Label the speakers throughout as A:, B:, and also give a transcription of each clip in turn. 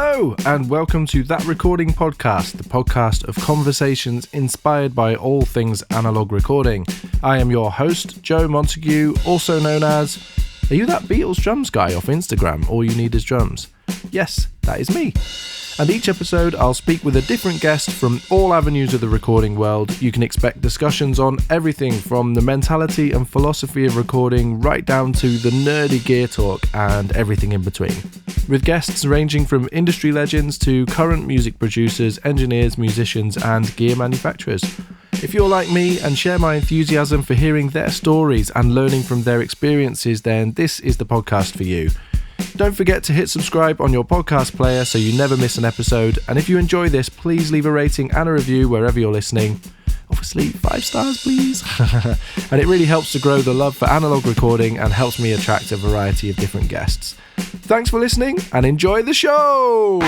A: Hello, and welcome to That Recording Podcast, the podcast of conversations inspired by all things analog recording. I am your host, Joe Montague, also known as... Are you that Beatles drums guy off Instagram? All you need is drums. Yes, that is me. And each episode I'll speak with a different guest from all avenues of the recording world. You can expect discussions on everything from the mentality and philosophy of recording right down to the nerdy gear talk and everything in between. With guests ranging from industry legends to current music producers, engineers, musicians and gear manufacturers. If you're like me and share my enthusiasm for hearing their stories and learning from their experiences, then this is the podcast for you. Don't forget to hit subscribe on your podcast player so you never miss an episode. And if you enjoy this, please leave a rating and a review wherever you're listening. Obviously, 5 stars, please. And it really helps to grow the love for analog recording and helps me attract a variety of different guests. Thanks for listening and enjoy the show!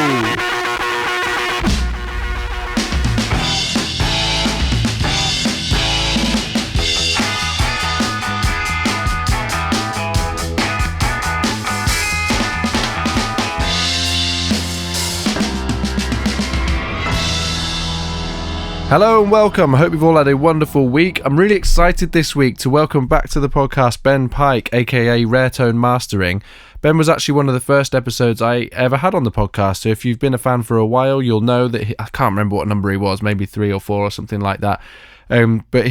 A: Hello and welcome. I hope you've all had a wonderful week. I'm really excited this week to welcome back to the podcast Ben Pike, aka Rare Tone Mastering. Ben was actually one of the first episodes I ever had on the podcast, so if you've been a fan for a while, you'll know that I can't remember what number he was, maybe 3 or 4 or something like that. But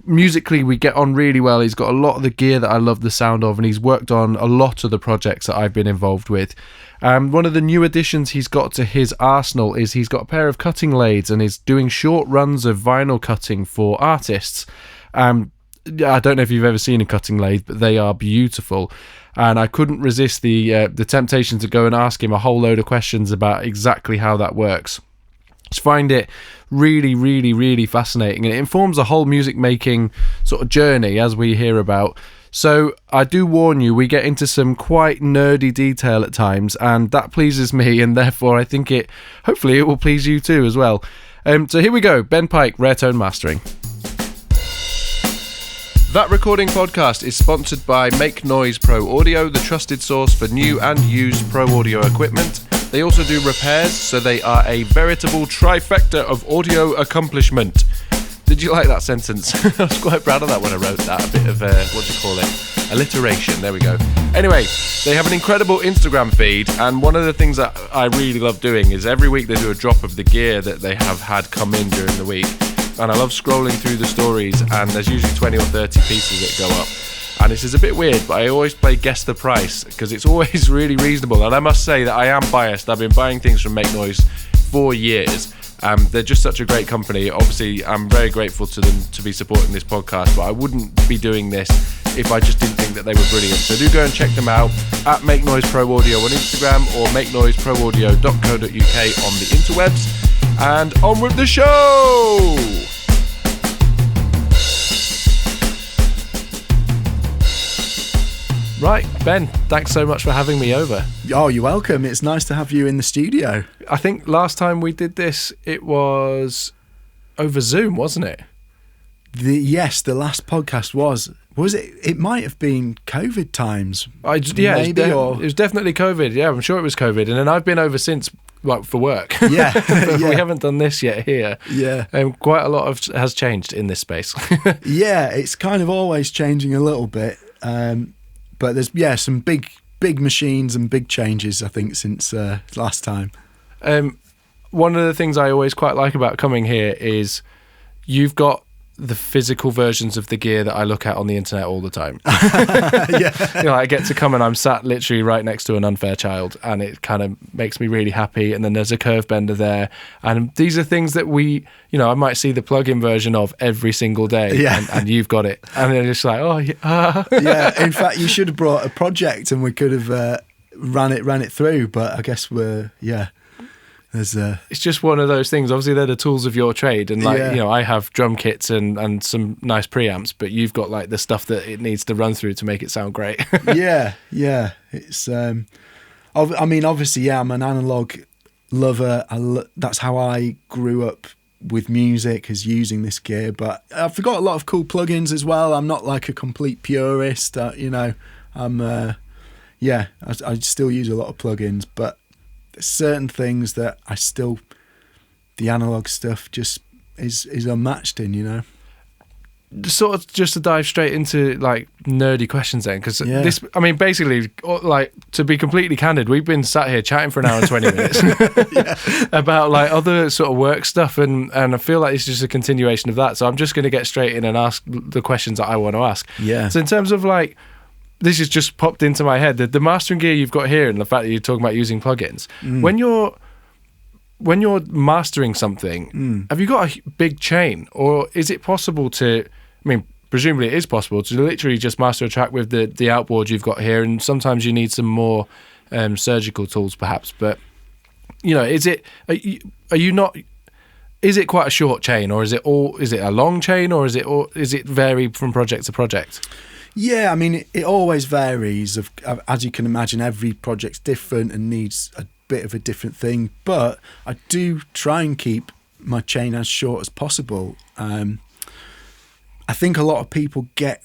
A: musically, we get on really well. He's got a lot of the gear that I love the sound of, and he's worked on a lot of the projects that I've been involved with. One of the new additions he's got to his arsenal is he's got a pair of cutting lathes and is doing short runs of vinyl cutting for artists. I don't know if you've ever seen a cutting lathe, but they are beautiful. And I couldn't resist the temptation to go and ask him a whole load of questions about exactly how that works. Just find it really, really, really fascinating, and it informs a whole music making sort of journey as we hear about. So I do warn you, we get into some quite nerdy detail at times, and that pleases me, and therefore I think hopefully it will please you too as well. So here we go, Ben Pike, Rare Tone Mastering. That Recording Podcast is sponsored by Make Noise Pro Audio, the trusted source for new and used pro audio equipment. They also do repairs, so they are a veritable trifecta of audio accomplishment. Did you like that sentence? I was quite proud of that when I wrote that. A bit of, alliteration. There we go. Anyway, they have an incredible Instagram feed, and one of the things that I really love doing is every week they do a drop of the gear that they have had come in during the week. And I love scrolling through the stories, and there's usually 20 or 30 pieces that go up. And this is a bit weird, but I always play Guess the Price, because it's always really reasonable. And I must say that I am biased. I've been buying things from Make Noise for years. They're just such a great company. Obviously, I'm very grateful to them to be supporting this podcast, but I wouldn't be doing this if I just didn't think that they were brilliant. So do go and check them out at Make Noise Pro Audio on Instagram or makenoiseproaudio.co.uk on the interwebs. And on with the show! Right, Ben, thanks so much for having me over.
B: Oh, you're welcome. It's nice to have you in the studio.
A: I think last time we did this, it was over Zoom, wasn't it?
B: Yes, the last podcast was it? It might have been COVID times.
A: It was definitely COVID. Yeah, I'm sure it was COVID. And then I've been over since, for work.
B: Yeah.
A: Yeah. We haven't done this yet here.
B: Yeah.
A: Quite a lot has changed in this space.
B: Yeah, it's kind of always changing a little bit. But there's some big machines and big changes, I think, since last time.
A: One of the things I always quite like about coming here is you've got the physical versions of the gear that I look at on the internet all the time.
B: Yeah.
A: I get to come and I'm sat literally right next to an Unfair Child, and it kind of makes me really happy. And then there's a Curve Bender there, and these are things that I might see the plug-in version of every single day.
B: Yeah.
A: and you've got it, and they're just like, oh yeah.
B: Yeah. In fact, you should have brought a project and we could have ran it through. But I guess
A: it's just one of those things. Obviously, they're the tools of your trade, and I have drum kits and some nice preamps, but you've got like the stuff that it needs to run through to make it sound great.
B: Yeah. It's obviously, I'm an analog lover. That's how I grew up with music, is using this gear. But I've got a lot of cool plugins as well. I'm not like a complete purist. I still use a lot of plugins, but there's certain things that the analog stuff just is unmatched in, you know.
A: Sort of just to dive straight into like nerdy questions then, because this, I mean, basically, like, to be completely candid, we've been sat here chatting for an hour and 20 minutes about like other sort of work stuff, and I feel like it's just a continuation of that. So I'm just going to get straight in and ask the questions that I want to ask.
B: Yeah.
A: So in terms of like, this has just popped into my head, the mastering gear you've got here and the fact that you're talking about using plugins. When you're mastering something, have you got a big chain, or is it possible to, I mean, presumably it is possible to literally just master a track with the outboard you've got here, and sometimes you need some more surgical tools perhaps, but, you know, is it quite a short chain, or is it a long chain, or is it vary from project to project?
B: Yeah, I mean, it always varies. As you can imagine, every project's different and needs a bit of a different thing, but I do try and keep my chain as short as possible. I think a lot of people get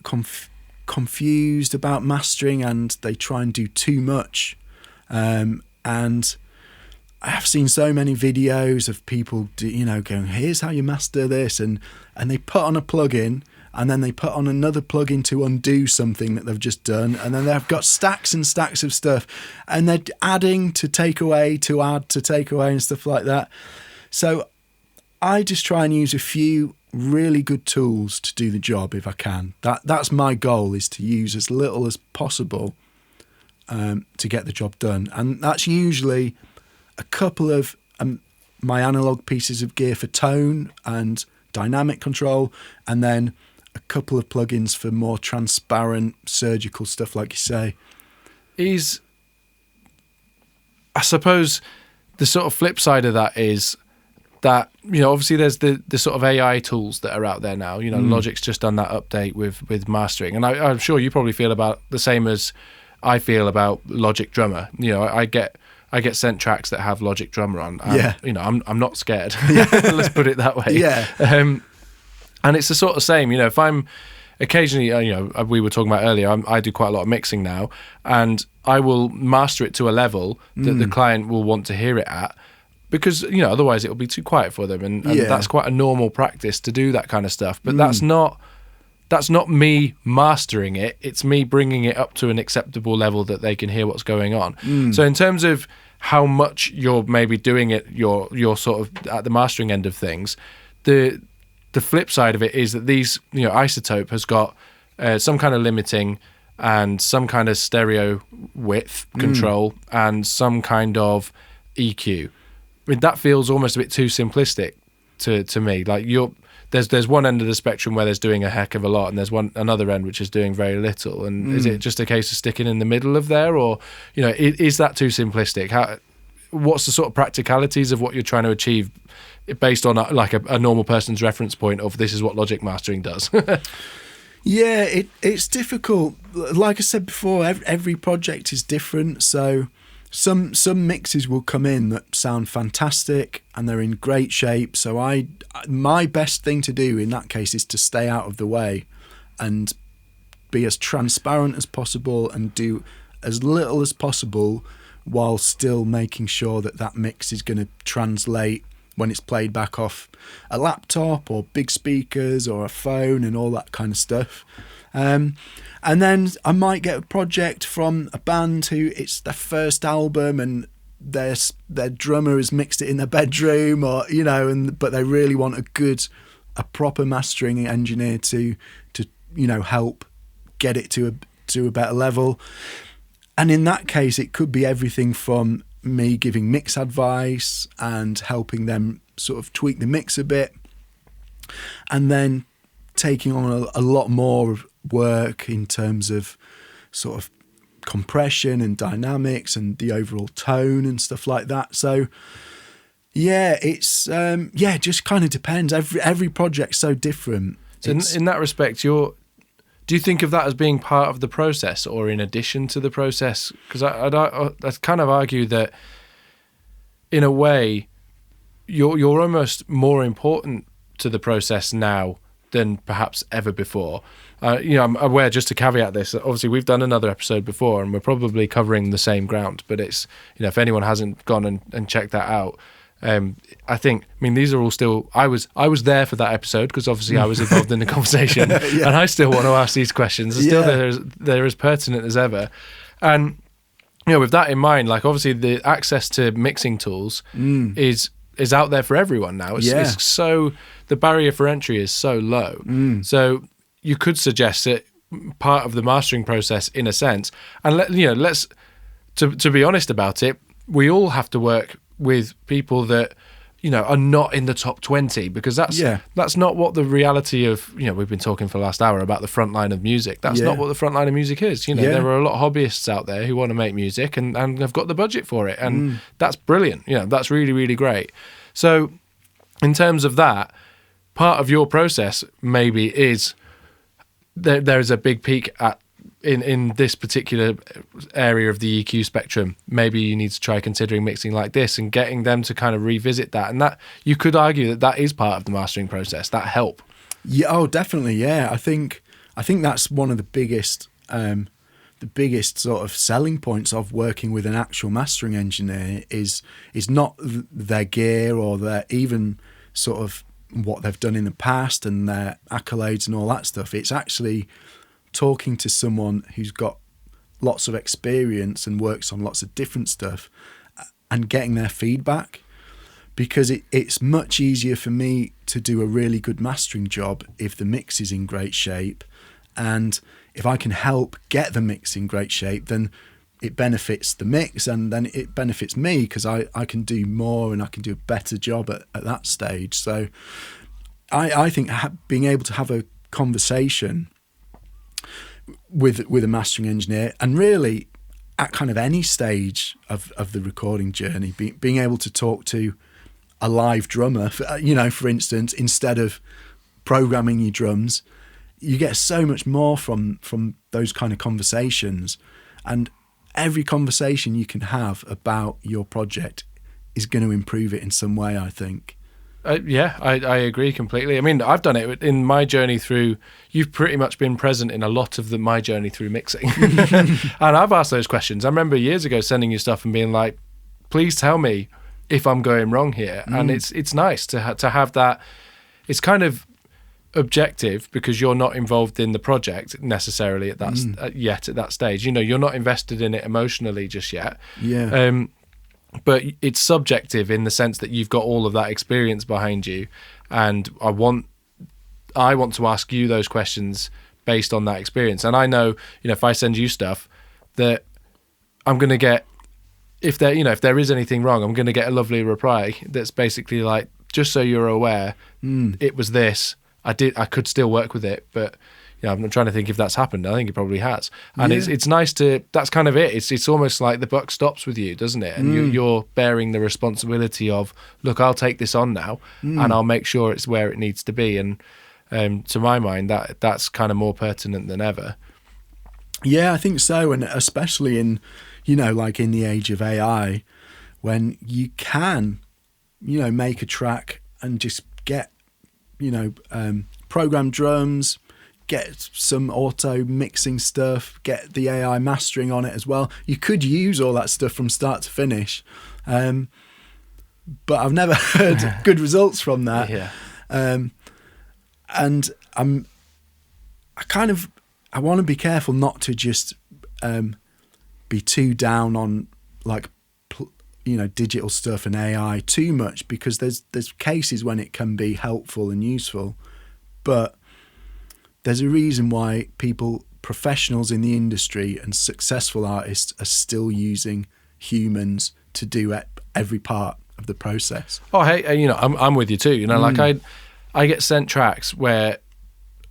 B: confused about mastering, and they try and do too much. And I have seen so many videos of people going, here's how you master this, and they put on a plugin, and then they put on another plugin to undo something that they've just done, and then they've got stacks and stacks of stuff, and they're adding to take away, to add to take away, and stuff like that. So I just try and use a few really good tools to do the job if I can. That's my goal, is to use as little as possible to get the job done, and that's usually a couple of my analog pieces of gear for tone and dynamic control, and then a couple of plugins for more transparent surgical stuff, like you say.
A: I suppose the sort of flip side of that is that, you know, obviously there's the sort of AI tools that are out there now. You know, Logic's just done that update with mastering, and I'm sure you probably feel about the same as I feel about Logic Drummer. You know, I get sent tracks that have Logic Drummer on. And, you know, I'm not scared. Let's put it that way.
B: Yeah.
A: And it's the sort of same, you know, if I'm occasionally, you know, we were talking about earlier, I do quite a lot of mixing now, and I will master it to a level that the client will want to hear it at, because, you know, otherwise it'll be too quiet for them. And that's quite a normal practice to do that kind of stuff. But that's not me mastering it. It's me bringing it up to an acceptable level that they can hear what's going on. So in terms of how much you're maybe doing it, you're sort of at the mastering end of things, the flip side of it is that these, you know, Isotope has got some kind of limiting and some kind of stereo width control and some kind of EQ. I mean, that feels almost a bit too simplistic to me. Like, there's one end of the spectrum where there's doing a heck of a lot, and there's another end which is doing very little. And is it just a case of sticking in the middle of there, or, you know, is that too simplistic? What's the sort of practicalities of what you're trying to achieve based on a normal person's reference point of this is what Logic mastering does?
B: Yeah, it's difficult. Like I said before, every project is different. So some mixes will come in that sound fantastic and they're in great shape. So my best thing to do in that case is to stay out of the way and be as transparent as possible and do as little as possible, while still making sure that mix is going to translate when it's played back off a laptop or big speakers or a phone and all that kind of stuff. And then I might get a project from a band who it's their first album and their drummer has mixed it in their bedroom, or, you know, but they really want a proper mastering engineer to you know, help get it to a better level. And in that case, it could be everything from me giving mix advice and helping them sort of tweak the mix a bit, and then taking on a lot more work in terms of sort of compression and dynamics and the overall tone and stuff like that. So yeah, it's just kind of depends. Every project's so different.
A: So in that respect, do you think of that as being part of the process or in addition to the process? Because I'd kind of argue that in a way you're almost more important to the process now than perhaps ever before. I'm aware, just to caveat this, that obviously we've done another episode before and we're probably covering the same ground, but it's, if anyone hasn't gone and checked that out, these are all still, I was there for that episode because obviously I was involved in the conversation and I still want to ask these questions. They're as pertinent as ever. And, with that in mind, like obviously the access to mixing tools is out there for everyone now. It's so, the barrier for entry is so low. So you could suggest it part of the mastering process in a sense. And let's to be honest about it, we all have to work with people that are not in the top 20, because that's not what the reality of, we've been talking for the last hour about the front line of music. That's not what the front line of music is. There are a lot of hobbyists out there who want to make music and have got the budget for it, and that's brilliant. That's really, really great. So in terms of that, part of your process maybe is there is a big peak in this particular area of the EQ spectrum. Maybe you need to try considering mixing like this and getting them to kind of revisit that. And that, you could argue that is part of the mastering process, that help.
B: Yeah, oh, definitely. Yeah, I think that's one of the biggest sort of selling points of working with an actual mastering engineer is not their gear or their even sort of what they've done in the past and their accolades and all that stuff. It's actually talking to someone who's got lots of experience and works on lots of different stuff and getting their feedback, because it's much easier for me to do a really good mastering job if the mix is in great shape, and if I can help get the mix in great shape, then it benefits the mix and then it benefits me, because I can do more and I can do a better job at that stage. So I think being able to have a conversation with a mastering engineer, and really at kind of any stage of the recording journey, being able to talk to a live drummer, for instance, instead of programming your drums, you get so much more from those kind of conversations. And every conversation you can have about your project is going to improve it in some way, I think.
A: I agree completely. I mean, I've done it in my journey through. You've pretty much been present in a lot of my journey through mixing. And I've asked those questions. I remember years ago sending you stuff and being like, please tell me if I'm going wrong here. And it's nice to have that. It's kind of objective because you're not involved in the project necessarily at that yet at that stage. You're not invested in it emotionally just yet.
B: Yeah.
A: But it's subjective in the sense that you've got all of that experience behind you, and I want to ask you those questions based on that experience. And I know, if I send you stuff, that I'm going to get, if there is anything wrong, I'm going to get a lovely reply that's basically like, just so you're aware, it was this. I could still work with it, but I'm trying to think if that's happened. I think it probably has. And it's nice to, that's kind of it. It's almost like the buck stops with you, doesn't it? And you're bearing the responsibility of, look, I'll take this on now and I'll make sure it's where it needs to be. And to my mind, that's kind of more pertinent than ever.
B: Yeah, I think so. And especially in, like in the age of AI, when you can, make a track and just get, program drums, get some auto mixing stuff, get the AI mastering on it as well. You could use all that stuff from start to finish. But I've never heard good results from that.
A: Yeah.
B: And I want to be careful not to just be too down on digital stuff and AI too much, because there's cases when it can be helpful and useful, but there's a reason why professionals in the industry and successful artists are still using humans to do every part of the process.
A: Oh, hey, I'm with you too. Like I get sent tracks where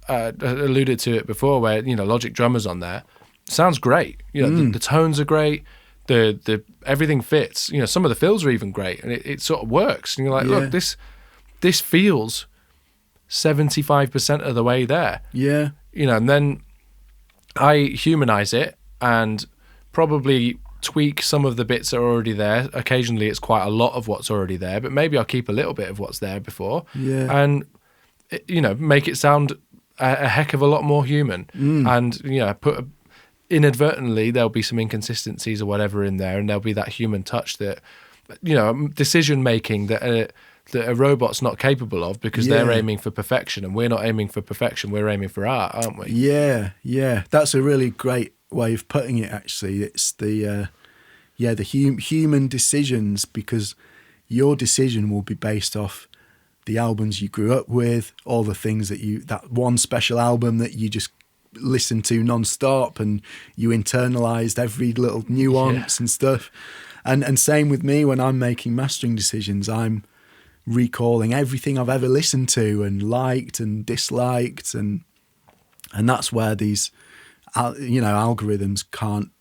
A: I alluded to it before, where Logic Drummer's on there. Sounds great. The tones are great. The everything fits. Some of the fills are even great, and it sort of works. And you're like, look, this feels 75% of the way there.
B: Yeah.
A: And then I humanize it and probably tweak some of the bits that are already there. Occasionally it's quite a lot of what's already there, but maybe I'll keep a little bit of what's there before.
B: Yeah.
A: And make it sound a heck of a lot more human. And inadvertently there'll be some inconsistencies or whatever in there, and there'll be that human touch that, decision making that a robot's not capable of, because they're aiming for perfection, and we're not aiming for perfection, we're aiming for art, aren't we?
B: Yeah, that's a really great way of putting it, actually. It's the human decisions, because your decision will be based off the albums you grew up with, all the things that one special album that you just listened to non-stop, and you internalized every little nuance and stuff. And same with me, when I'm making mastering decisions, I'm recalling everything I've ever listened to and liked and disliked, and that's where these algorithms can't,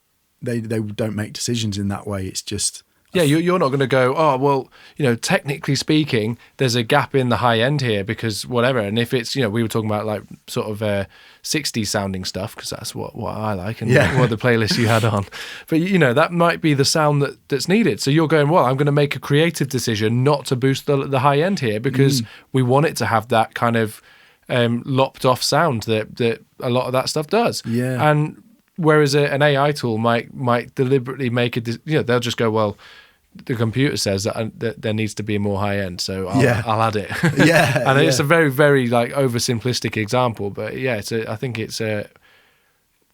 B: they don't make decisions in that way. It's just
A: you're not going to go, oh well, technically speaking there's a gap in the high end here because whatever. And if it's, we were talking about like sort of 60s sounding stuff, because that's what I like, and what the playlist you had on, but that might be the sound that's needed. So you're going, well, I'm going to make a creative decision not to boost the high end here, because we want it to have that kind of lopped off sound that a lot of that stuff does. And whereas an AI tool might deliberately make they'll just go, well, the computer says that there needs to be more high end, so I'll add it. And it's a very, very like oversimplistic example, but I think it's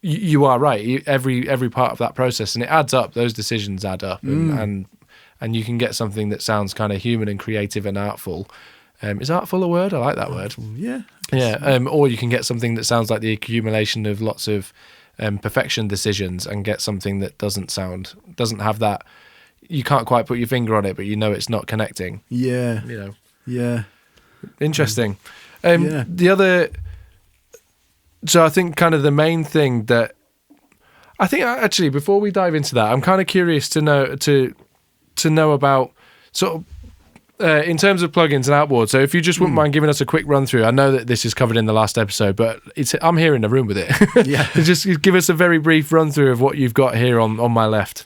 A: you are right. Every part of that process, and it adds up. Those decisions add up, and you can get something that sounds kind of human and creative and artful. Is artful a word? I like that word. Or you can get something that sounds like the accumulation of lots of perfection decisions, and get something that doesn't have that. You can't quite put your finger on it, but it's not connecting. Interesting. The other, so I think kind of the main thing that I think, actually, before we dive into that, I'm kind of curious to know about sort of in terms of plugins and outboards. So if you just wouldn't mind giving us a quick run through. I know that this is covered in the last episode, but I'm here in the room with it. Just give us a very brief run through of what you've got here on my left.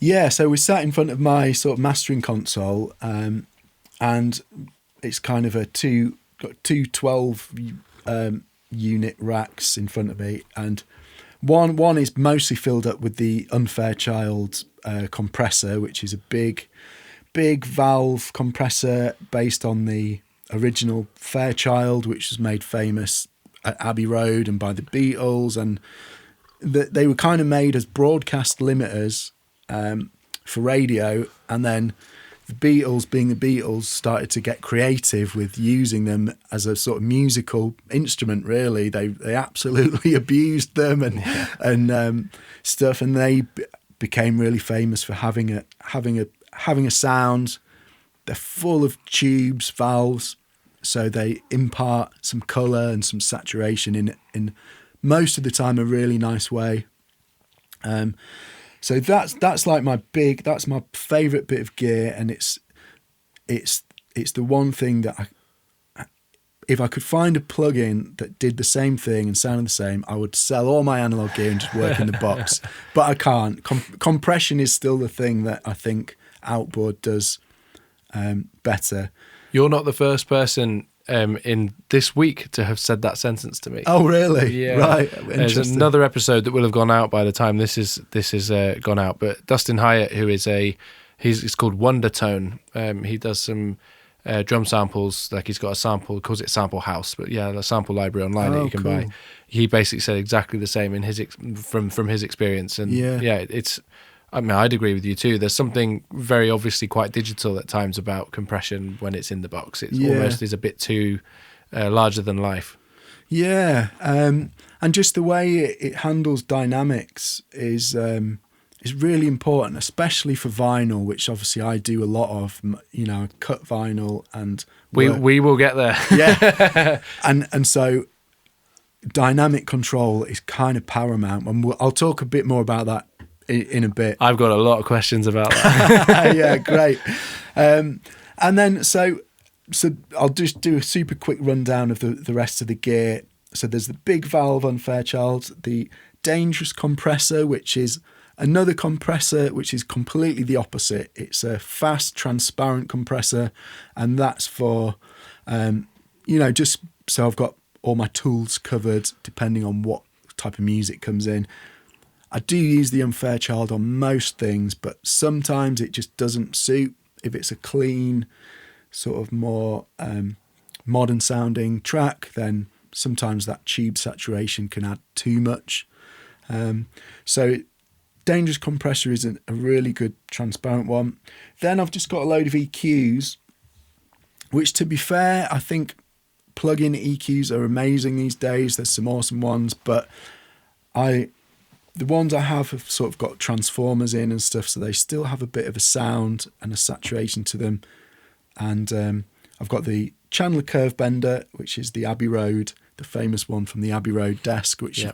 B: So we're sat in front of my sort of mastering console, and it's kind of got two 12 unit racks in front of me, and one is mostly filled up with the Unfairchild compressor, which is a big valve compressor based on the original Fairchild, which was made famous at Abbey Road and by the Beatles, and they were kind of made as broadcast limiters for radio, and then the Beatles, being the Beatles, started to get creative with using them as a sort of musical instrument. Really, they absolutely abused them and stuff, and they became really famous for having a sound. They're full of tubes, valves, so they impart some colour and some saturation in most of the time a really nice way. So that's like that's my favourite bit of gear, and it's the one thing that if I could find a plugin that did the same thing and sounded the same, I would sell all my analog gear and just work in the box. But I can't. Compression is still the thing that I think outboard does better.
A: You're not the first person in this week to have said that sentence to me.
B: Oh, really?
A: Yeah.
B: Right.
A: There's another episode that will have gone out by the time this is gone out. But Dustin Hyatt, who is he's called Wondertone. He does some drum samples. Like, he's got a sample, he calls it Sample House, but a sample library online that you can buy. He basically said exactly the same in his from his experience, and it's. I mean, I'd agree with you too. There's something very obviously quite digital at times about compression when it's in the box. It almost is a bit too larger than life.
B: And just the way it handles dynamics is really important, especially for vinyl, which obviously I do a lot of. Cut vinyl, and
A: we will get there.
B: and so dynamic control is kind of paramount, and I'll talk a bit more about that in a bit.
A: I've got a lot of questions about that.
B: Yeah, great. And then so I'll just do a super quick rundown of the rest of the gear. So there's the big valve on Fairchild, the dangerous compressor, which is another compressor which is completely the opposite. It's a fast, transparent compressor, and that's for just so I've got all my tools covered depending on what type of music comes in. I do use the Unfair Child on most things, but sometimes it just doesn't suit. If it's a clean, sort of more modern sounding track, then sometimes that tube saturation can add too much. So Dangerous Compressor is a really good transparent one. Then I've just got a load of EQs, which, to be fair, I think plug-in EQs are amazing these days. There's some awesome ones, but the ones I have sort of got transformers in and stuff, so they still have a bit of a sound and a saturation to them. And I've got the Chandler Curve Bender, which is the Abbey Road, the famous one from the Abbey Road desk, which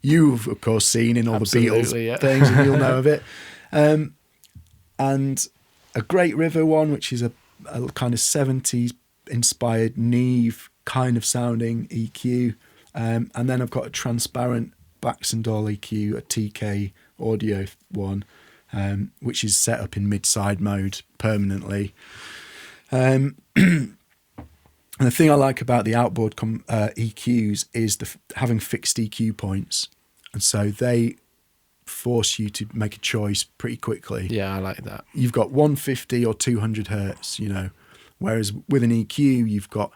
B: you've, of course, seen in all the Beatles things, and you'll know of it. And a Great River one, which is a kind of 70s inspired Neve kind of sounding EQ. And then I've got a transparent Baxandall EQ, a TK audio one, which is set up in mid-side mode permanently. And the thing I like about the outboard EQs is having fixed EQ points. And so they force you to make a choice pretty quickly.
A: Yeah, I like that.
B: You've got 150 or 200 hertz, whereas with an EQ, you've got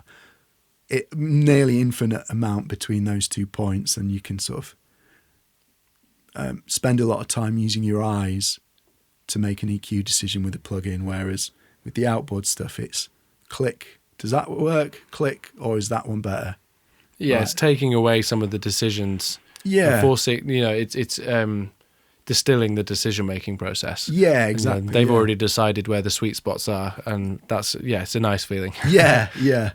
B: nearly infinite amount between those 2 points, and you can sort of spend a lot of time using your eyes to make an EQ decision with a plugin, whereas with the outboard stuff, it's click. Does that work? Click, or is that one better?
A: Yeah,
B: right.
A: It's taking away some of the decisions.
B: Yeah,
A: forcing. It's distilling the decision-making process.
B: Yeah, exactly.
A: And they've already decided where the sweet spots are, and it's a nice feeling.
B: Yeah.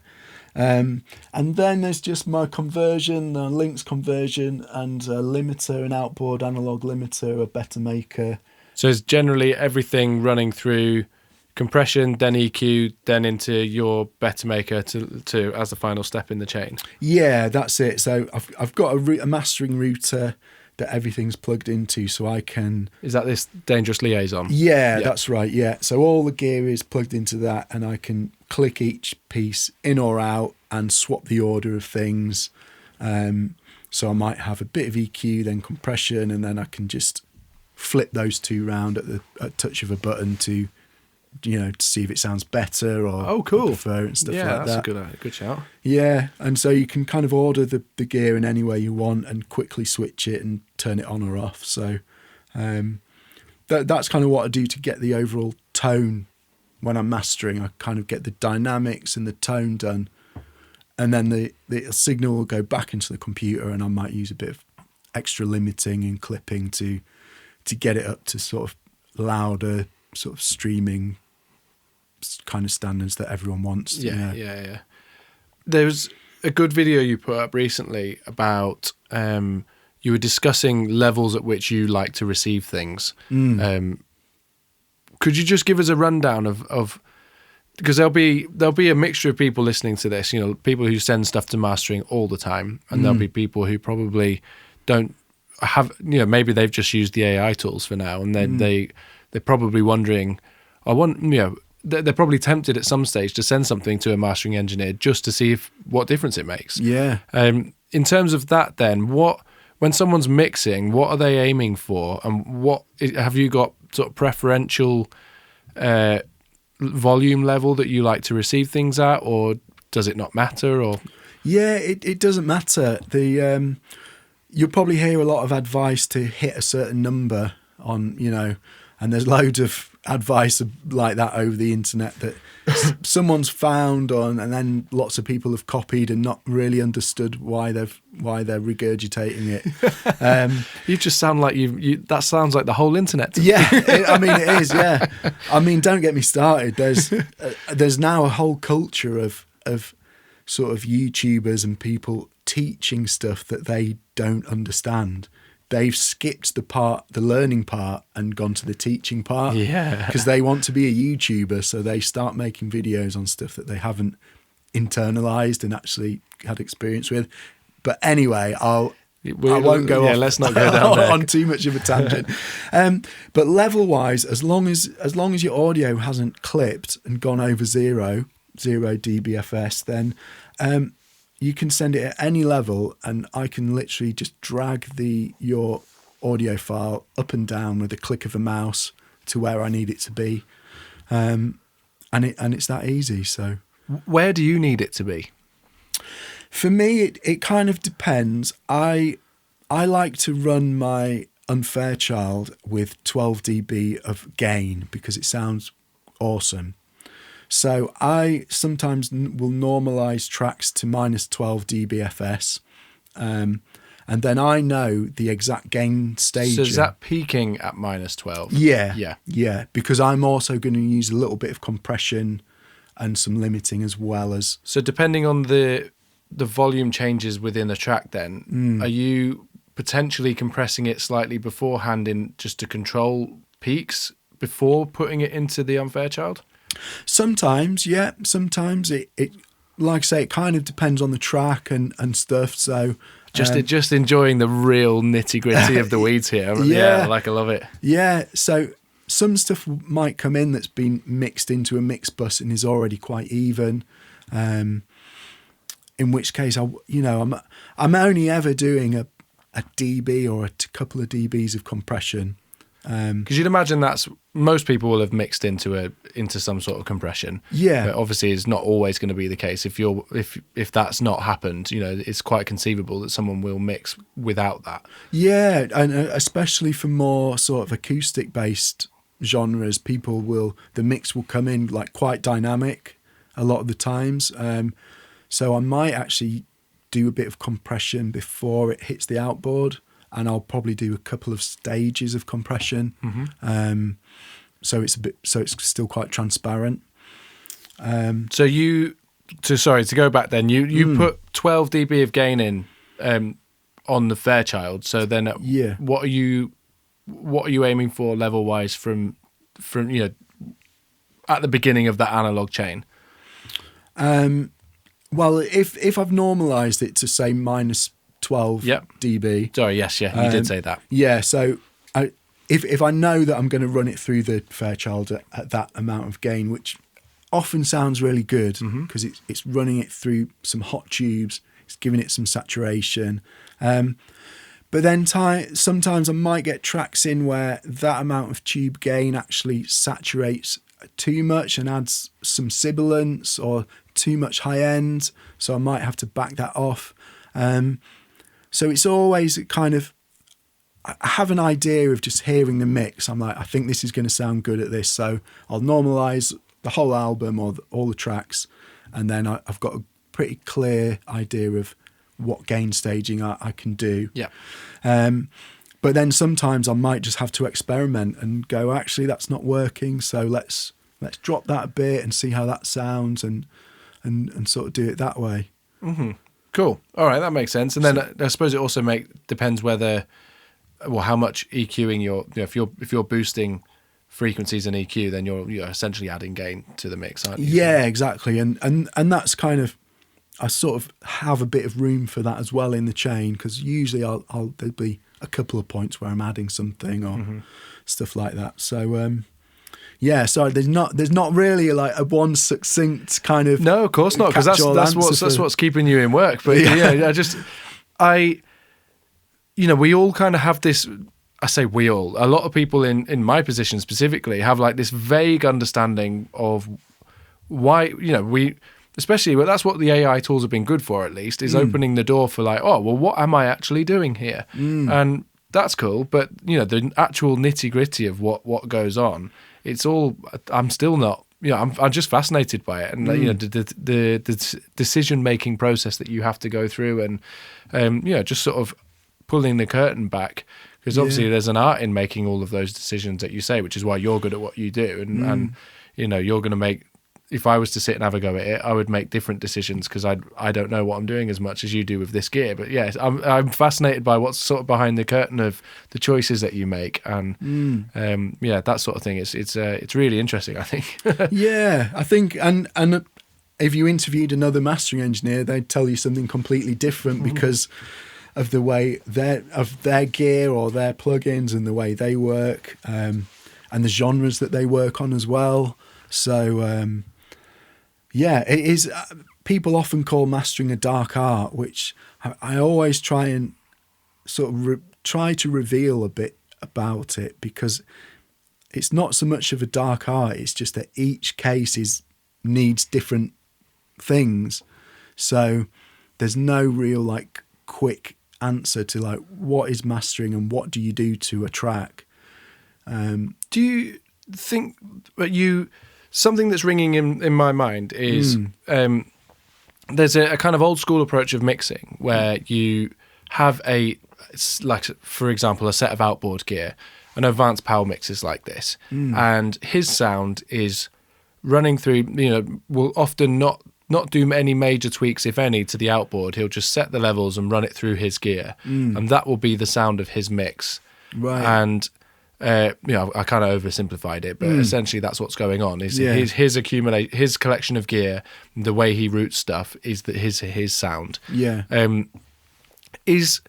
B: And then there's just my conversion, the links conversion, and a limiter, an outboard analog limiter, a better maker.
A: So it's generally everything running through compression, then EQ, then into your better maker to as the final step in the chain. Yeah,
B: that's it. So I've got a mastering router that everything's plugged into, so I can...
A: Is that this Dangerous Liaison?
B: Yeah, that's right, yeah. So all the gear is plugged into that, and I can click each piece in or out and swap the order of things. So I might have a bit of EQ, then compression, and then I can just flip those two round at the touch of a button to see if it sounds better or prefer and stuff like that.
A: Yeah, that's a good shout.
B: Yeah, and so you can kind of order the gear in any way you want and quickly switch it and turn it on or off. So that's kind of what I do to get the overall tone when I'm mastering. I kind of get the dynamics and the tone done, and then the signal will go back into the computer, and I might use a bit of extra limiting and clipping to get it up to sort of louder, sort of streaming kind of standards that everyone wants.
A: Yeah. There's a good video you put up recently about you were discussing levels at which you like to receive things. Could you just give us a rundown of because there'll be a mixture of people listening to this, people who send stuff to mastering all the time, and there'll be people who probably don't have, maybe they've just used the AI tools for now, and they're probably wondering, they're probably tempted at some stage to send something to a mastering engineer just to see what difference it makes.
B: Yeah.
A: In terms of that, then, when someone's mixing, what are they aiming for, and what have you got sort of preferential volume level that you like to receive things at, or does it not matter? Or
B: it doesn't matter. You'll probably hear a lot of advice to hit a certain number on, and there's loads of advice like that over the internet that someone's found on, and then lots of people have copied and not really understood why they're regurgitating it.
A: You just sound like that sounds like the whole internet to me.
B: It is. Yeah, don't get me started. There's now a whole culture of sort of YouTubers and people teaching stuff that they don't understand. They've skipped the learning part and gone to the teaching part.
A: Yeah.
B: Because they want to be a YouTuber, so they start making videos on stuff that they haven't internalized and actually had experience with. But anyway, I won't go off.
A: Let's not go down there
B: on too much of a tangent. But level-wise, as long as your audio hasn't clipped and gone over zero dBFS, then you can send it at any level, and I can literally just drag your audio file up and down with a click of a mouse to where I need it to be, and it's that easy. So,
A: where do you need it to be?
B: For me, it kind of depends. I like to run my Unfairchild with 12 dB of gain because it sounds awesome. So I sometimes will normalize tracks to minus 12 dBFS, and then I know the exact gain stage.
A: So is that peaking at minus 12?
B: Yeah, because I'm also going to use a little bit of compression and some limiting as well as.
A: So depending on the volume changes within the track, then are you potentially compressing it slightly beforehand in just to control peaks before putting it into the Unfairchild?
B: Sometimes, yeah. Sometimes it like I say, it kind of depends on the track and stuff. So
A: just enjoying the real nitty gritty of the weeds here. Yeah, I love it.
B: Yeah. So some stuff might come in that's been mixed into a mix bus and is already quite even. In which case, I'm only ever doing a dB or a couple of dBs of compression.
A: Because you'd imagine that's most people will have mixed into some sort of compression.
B: Yeah,
A: but obviously it's not always going to be the case. If that's not happened, it's quite conceivable that someone will mix without that.
B: Yeah, and especially for more sort of acoustic based genres, the mix will come in like quite dynamic a lot of the times. So I might actually do a bit of compression before it hits the outboard. And I'll probably do a couple of stages of compression, so it's still quite transparent.
A: To go back then, you put 12 dB of gain in on the Fairchild. So then, what are you aiming for level wise from at the beginning of that analog chain?
B: Well, if I've normalized it to say minus 12 dB.
A: Sorry, yes, you did say that.
B: Yeah, so if I know that I'm going to run it through the Fairchild at that amount of gain, which often sounds really good because it's running it through some hot tubes, it's giving it some saturation. But then sometimes I might get tracks in where that amount of tube gain actually saturates too much and adds some sibilance or too much high end, so I might have to back that off. So it's always kind of, I have an idea of just hearing the mix. I'm like, I think this is going to sound good at this. So I'll normalize the whole album or all the tracks. And then I've got a pretty clear idea of what gain staging I can do.
A: Yeah.
B: But then sometimes I might just have to experiment and go, actually, that's not working. So let's drop that a bit and see how that sounds and sort of do it that way.
A: Mm-hmm. Cool. All right, that makes sense. And then I suppose it also depends how much EQing if you're boosting frequencies and EQ, then you're essentially adding gain to the mix, aren't you?
B: Yeah, exactly. And that's kind of, I sort of have a bit of room for that as well in the chain, because usually there'll be a couple of points where I'm adding something or stuff like that. So yeah, sorry, there's not really like a one succinct kind of.
A: No, of course not, because that's what's keeping you in work. But we all kind of have this. I say we all. A lot of people in my position specifically have like this vague understanding of why especially, but that's what the AI tools have been good for, at least, is opening the door for like, oh, well, what am I actually doing here? And that's cool, but the actual nitty gritty of what goes on. It's all. I'm still not. I'm just fascinated by it, and the decision making process that you have to go through, and just sort of pulling the curtain back, because obviously there's an art in making all of those decisions that you say, which is why you're good at what you do, and you're going to make. If I was to sit and have a go at it, I would make different decisions because I don't know what I'm doing as much as you do with this gear. But yes, I'm fascinated by what's sort of behind the curtain of the choices that you make, and that sort of thing. It's really interesting, I think.
B: Yeah, I think, and if you interviewed another mastering engineer, they'd tell you something completely different because of the way their gear or their plugins and the way they work, and the genres that they work on as well. So. Yeah, it is. People often call mastering a dark art, which I always try and sort of try to reveal a bit about it, because it's not so much of a dark art. It's just that each case needs different things. So there's no real like quick answer to like what is mastering and what do you do to a track.
A: Do you think that something that's ringing in my mind is there's a kind of old school approach of mixing where you have like, for example, a set of outboard gear. I know Vance Powell mixes like this, and his sound is running through, will often not do any major tweaks, if any, to the outboard. He'll just set the levels and run it through his gear, and that will be the sound of his mix.
B: Right.
A: And I kind of oversimplified it, but essentially that's what's going on. Is his collection of gear, the way he routes stuff, is that his sound.
B: Yeah.
A: Is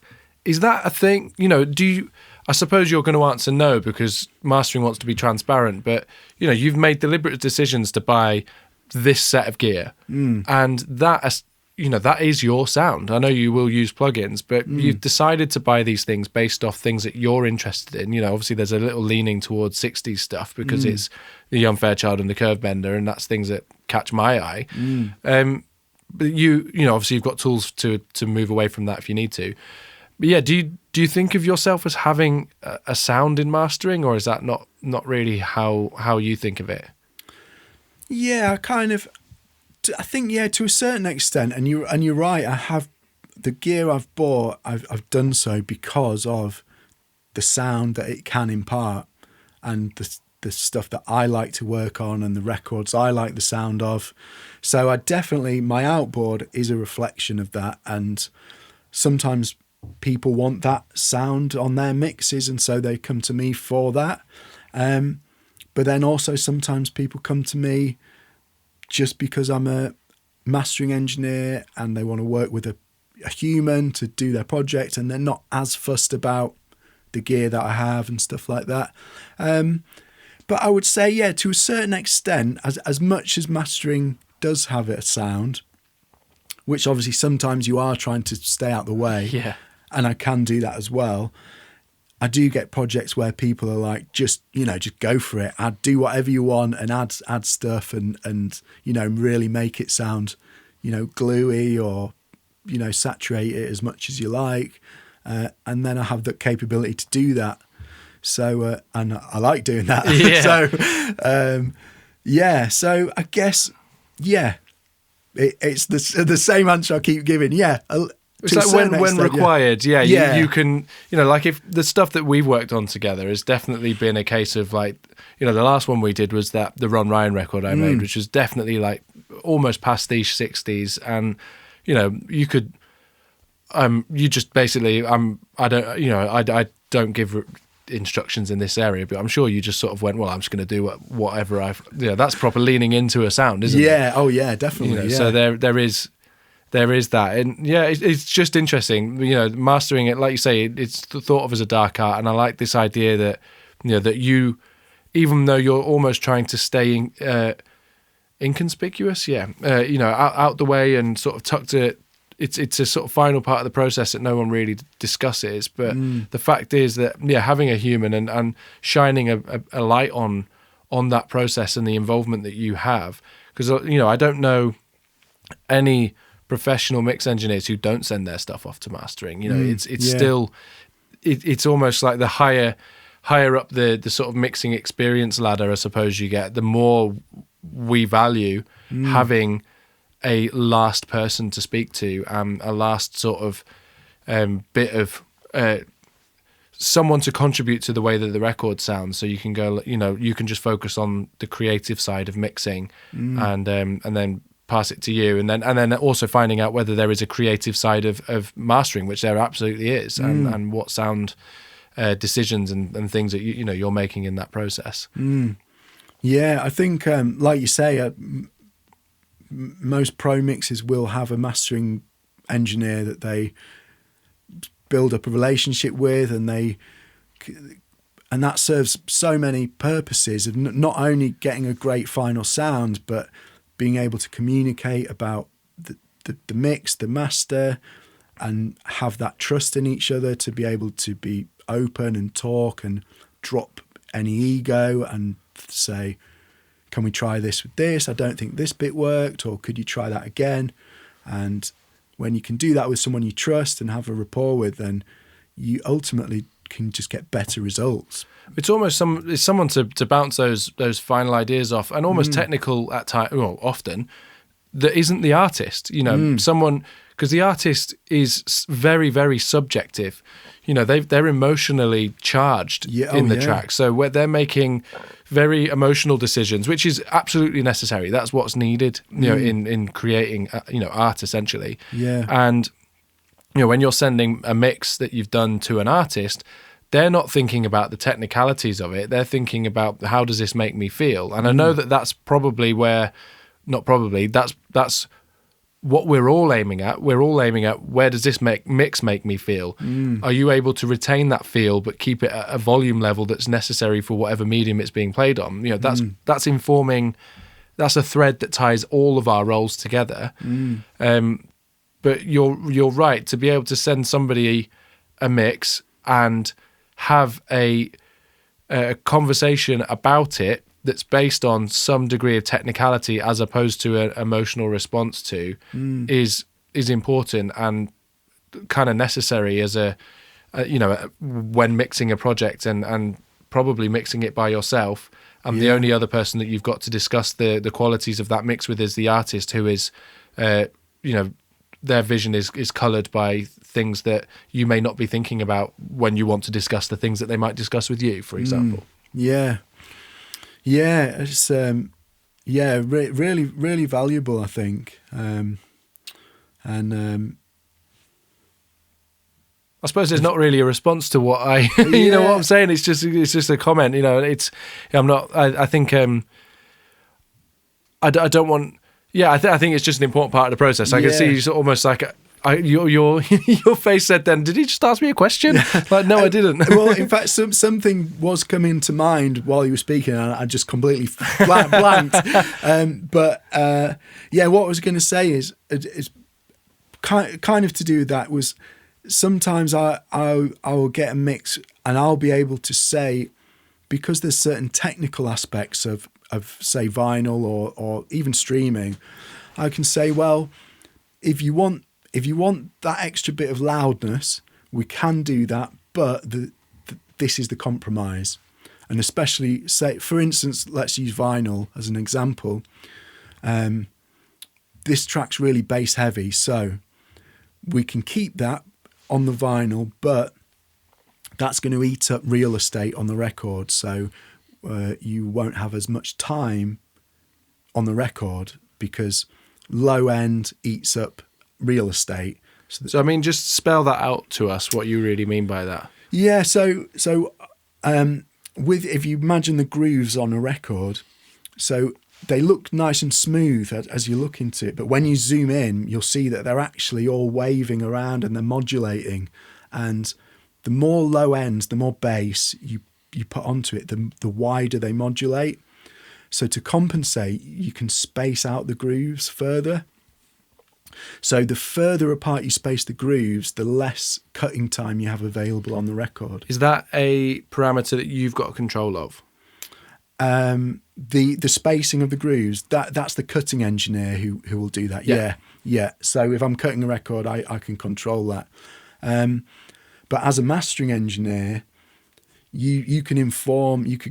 A: that a thing? Do you? I suppose you're going to answer no, because mastering wants to be transparent. But you've made deliberate decisions to buy this set of gear, and that is your sound. I know you will use plugins, but you've decided to buy these things based off things that you're interested in. Obviously there's a little leaning towards 60s stuff because it's the Unfair Child and the Curve Bender, and that's things that catch my eye. But obviously you've got tools to move away from that if you need to. But yeah, do you think of yourself as having a sound in mastering, or is that not really how you think of it?
B: Yeah, I think, yeah, to a certain extent, and you're right. I have the gear I've bought. I've done so because of the sound that it can impart, and the stuff that I like to work on, and the records I like the sound of. So my outboard is a reflection of that, and sometimes people want that sound on their mixes, and so they come to me for that. But then also sometimes people come to me just because I'm a mastering engineer and they want to work with a human to do their project, and they're not as fussed about the gear that I have and stuff like that. But I would say, yeah, to a certain extent, as much as mastering does have a sound, which obviously sometimes you are trying to stay out the way, and I can do that as well. I do get projects where people are like, just go for it. Do whatever you want and add stuff and really make it sound, gluey, or, saturate it as much as you like. And then I have the capability to do that. So, and I like doing that. Yeah. So I guess, it's the same answer I keep giving. Yeah.
A: It's like when required, you can, like if the stuff that we've worked on together has definitely been a case of like, the last one we did was the Ron Ryan record I made, which was definitely like almost pastiche 60s. And, you could, you just basically, I don't give instructions in this area, but I'm sure you just sort of went, well, I'm just going to do whatever that's proper leaning into a sound, isn't it?
B: Yeah. Oh yeah, definitely.
A: So there is that, and it's just interesting. Mastering it, like you say, it's thought of as a dark art, and I like this idea that that you, even though you're almost trying to stay inconspicuous, out the way and sort of tucked it. It's a sort of final part of the process that no one really discusses. But the fact is that having a human and shining a light on that process and the involvement that you have, because I don't know any professional mix engineers who don't send their stuff off to mastering. Still, it's almost like the higher up the sort of mixing experience ladder, I suppose you get, the more we value having a last person to speak to, a last sort of bit of someone to contribute to the way that the record sounds. So you can go, you can just focus on the creative side of mixing, and then pass it to you, and then also finding out whether there is a creative side of mastering, which there absolutely is, and what sound decisions and things that you're making in that process.
B: Yeah, I think like you say, most pro mixes will have a mastering engineer that they build up a relationship with, and that serves so many purposes of not only getting a great final sound, but being able to communicate about the mix, the master, and have that trust in each other to be able to be open and talk and drop any ego and say, can we try this with this? I don't think this bit worked, or could you try that again? And when you can do that with someone you trust and have a rapport with, then you ultimately can just get better results.
A: It's almost someone to bounce those final ideas off, and almost technical at times, well, often, that isn't the artist. Someone, because the artist is very, very subjective. They're emotionally charged in the track, so where they're making very emotional decisions, which is absolutely necessary. That's what's needed, in creating, art essentially.
B: Yeah.
A: And when you're sending a mix that you've done to an artist, they're not thinking about the technicalities of it. They're thinking about, how does this make me feel? And I know that's probably that's what we're all aiming at. We're all aiming at, where does this mix make me feel? Are you able to retain that feel but keep it at a volume level that's necessary for whatever medium it's being played on? That's informing. That's a thread that ties all of our roles together. But you're right, to be able to send somebody a mix and have a conversation about it that's based on some degree of technicality as opposed to an emotional response to is important and kind of necessary as when mixing a project and probably mixing it by yourself. And the only other person that you've got to discuss the qualities of that mix with is the artist, who is, their vision is coloured by things that you may not be thinking about when you want to discuss the things that they might discuss with you, for example.
B: Yeah, it's really, really valuable, I think. I
A: suppose there's not really a response to what I, what I'm saying. It's just a comment. I think I don't want. Yeah, I think it's just an important part of the process. I can see you almost like your face said then, did he just ask me a question? Like, no, I didn't.
B: Well, in fact, something was coming to mind while you were speaking, and I just completely blanked. What I was going to say is kind of to do with that was, sometimes I will get a mix and I'll be able to say, because there's certain technical aspects of say vinyl or even streaming, I can say, well, if you want that extra bit of loudness, we can do that, but this is the compromise. And especially, say, for instance, let's use vinyl as an example. This track's really bass heavy, so we can keep that on the vinyl, but that's going to eat up real estate on the record. So you won't have as much time on the record because low end eats up real estate.
A: So I mean, just spell that out to us, what you really mean by that.
B: Yeah. So if you imagine the grooves on a record, so they look nice and smooth as you look into it, but when you zoom in, you'll see that they're actually all waving around and they're modulating. And the more low ends, the more bass you put onto it, the wider they modulate. So to compensate, you can space out the grooves further. So the further apart you space the grooves, the less cutting time you have available on the record.
A: Is that a parameter that you've got control of?
B: The spacing of the grooves, that's the cutting engineer who will do that. Yeah. So if I'm cutting a record, I can control that. But as a mastering engineer, you could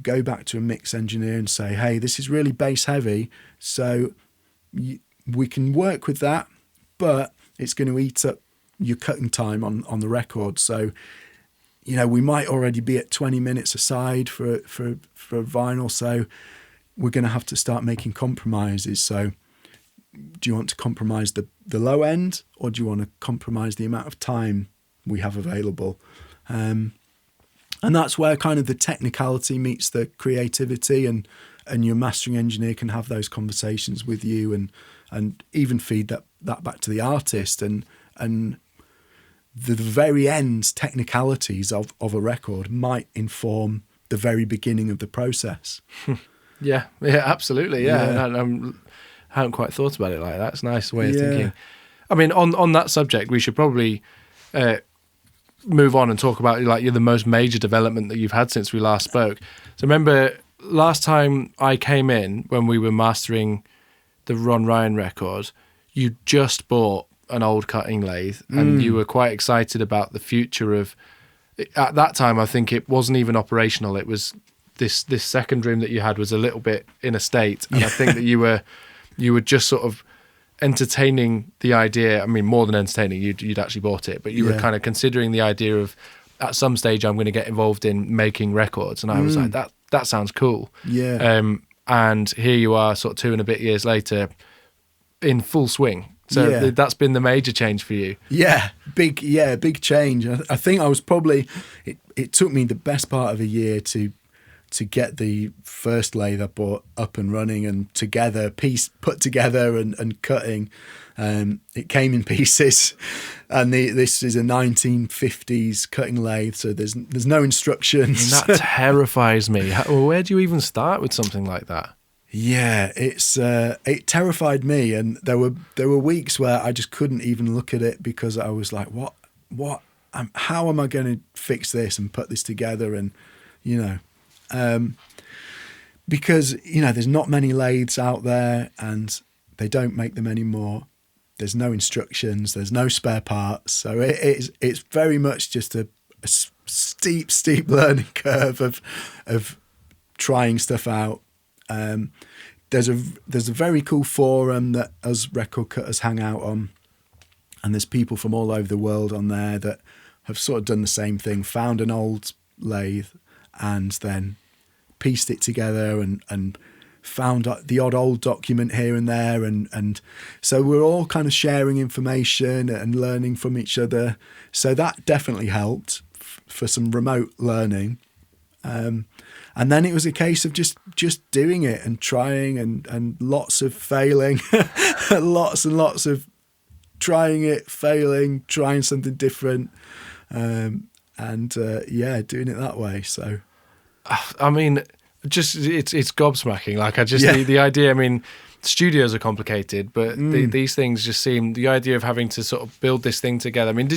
B: go back to a mix engineer and say, hey, this is really bass heavy, so we can work with that, but it's going to eat up your cutting time on the record. So, we might already be at 20 minutes aside for vinyl, so we're going to have to start making compromises. So do you want to compromise the low end, or do you want to compromise the amount of time we have available? And that's where kind of the technicality meets the creativity, and your mastering engineer can have those conversations with you and even feed that back to the artist, and the very end technicalities of a record might inform the very beginning of the process.
A: Yeah, absolutely. Yeah. I hadn't quite thought about it like that. It's a nice way of thinking. I mean, on that subject, we should probably move on and talk about like the most major development that you've had since we last spoke. So remember last time I came in when we were mastering the Ron Ryan record, you just bought an old cutting lathe and you were quite excited about the future of. At that time, I think it wasn't even operational. It was this second room that you had was a little bit in a state, and I think that you were just sort of entertaining the idea. I mean, more than entertaining, you'd actually bought it, but you were kind of considering the idea of at some stage I'm going to get involved in making records, and I was like, that sounds cool.
B: Yeah.
A: And here you are, sort of 2 and a bit years later, in full swing. So that's been the major change for you.
B: Yeah, big change. I think I was probably. It took me the best part of a year to get the first lathe I bought up and running and put together and cutting. It came in pieces, and this is a 1950s cutting lathe, so there's no instructions.
A: And that terrifies me. Where do you even start with something like that?
B: Yeah, it terrified me, and there were weeks where I just couldn't even look at it because I was like, what? How am I going to fix this and put this together? And because there's not many lathes out there, and they don't make them anymore. There's no instructions. There's no spare parts, so it's very much just a steep learning curve of trying stuff out. There's a very cool forum that us record cutters hang out on, and there's people from all over the world on there that have sort of done the same thing, found an old lathe and then pieced it together and found the odd old document here and there, and so we're all kind of sharing information and learning from each other, so that definitely helped for some remote learning. And then it was a case of just doing it and trying and lots of failing, lots and lots of trying it, failing, trying something different, doing it that way. So,
A: I mean, just it's gobsmacking. Like the idea. I mean, studios are complicated, but these things just seem. The idea of having to sort of build this thing together. I mean,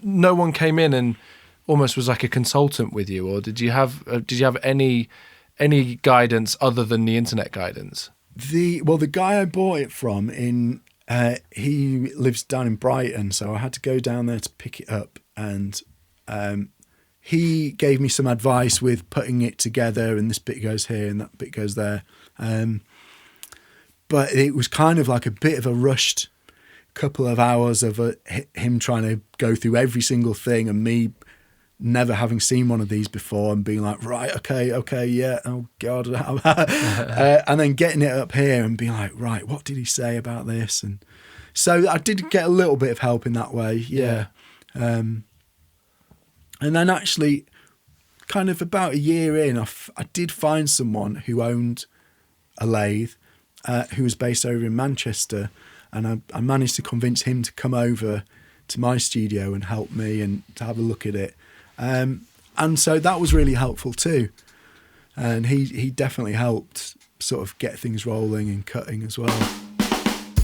A: no one came in and almost was like a consultant with you, or did you have any guidance other than the internet guidance?
B: The guy I bought it from he lives down in Brighton, so I had to go down there to pick it up, and he gave me some advice with putting it together, and this bit goes here and that bit goes there, but it was kind of like a bit of a rushed couple of hours of him trying to go through every single thing, and me never having seen one of these before and being like, right, okay, yeah, oh God. And then getting it up here and being like, right, what did he say about this? And so I did get a little bit of help in that way, yeah. And then actually, kind of about a year in, I did find someone who owned a lathe, who was based over in Manchester, and I managed to convince him to come over to my studio and help me and to have a look at it. And so that was really helpful too. And he definitely helped sort of get things rolling and cutting as well.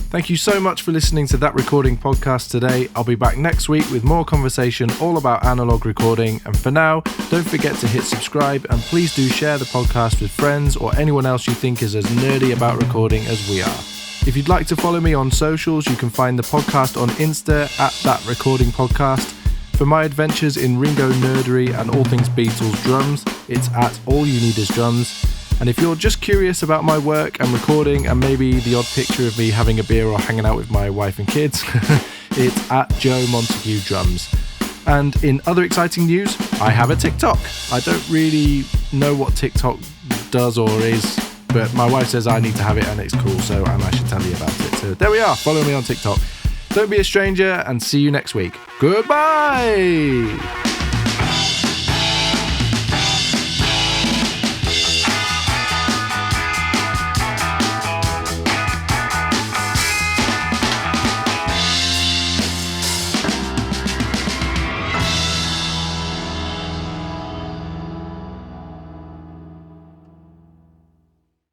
A: Thank you so much for listening to That Recording Podcast today. I'll be back next week with more conversation all about analog recording. And for now, don't forget to hit subscribe, and please do share the podcast with friends or anyone else you think is as nerdy about recording as we are. If you'd like to follow me on socials, you can find the podcast on Insta at That Recording Podcast. For my adventures in Ringo nerdery and all things Beatles drums, it's at All You Need Is Drums. And if you're just curious about my work and recording and maybe the odd picture of me having a beer or hanging out with my wife and kids, it's at Joe Montague Drums. And in other exciting news, I have a TikTok. I don't really know what TikTok does or is, but my wife says I need to have it and it's cool, and I should tell you about it. So there we are, follow me on TikTok. Don't be a stranger, and see you next week. Goodbye!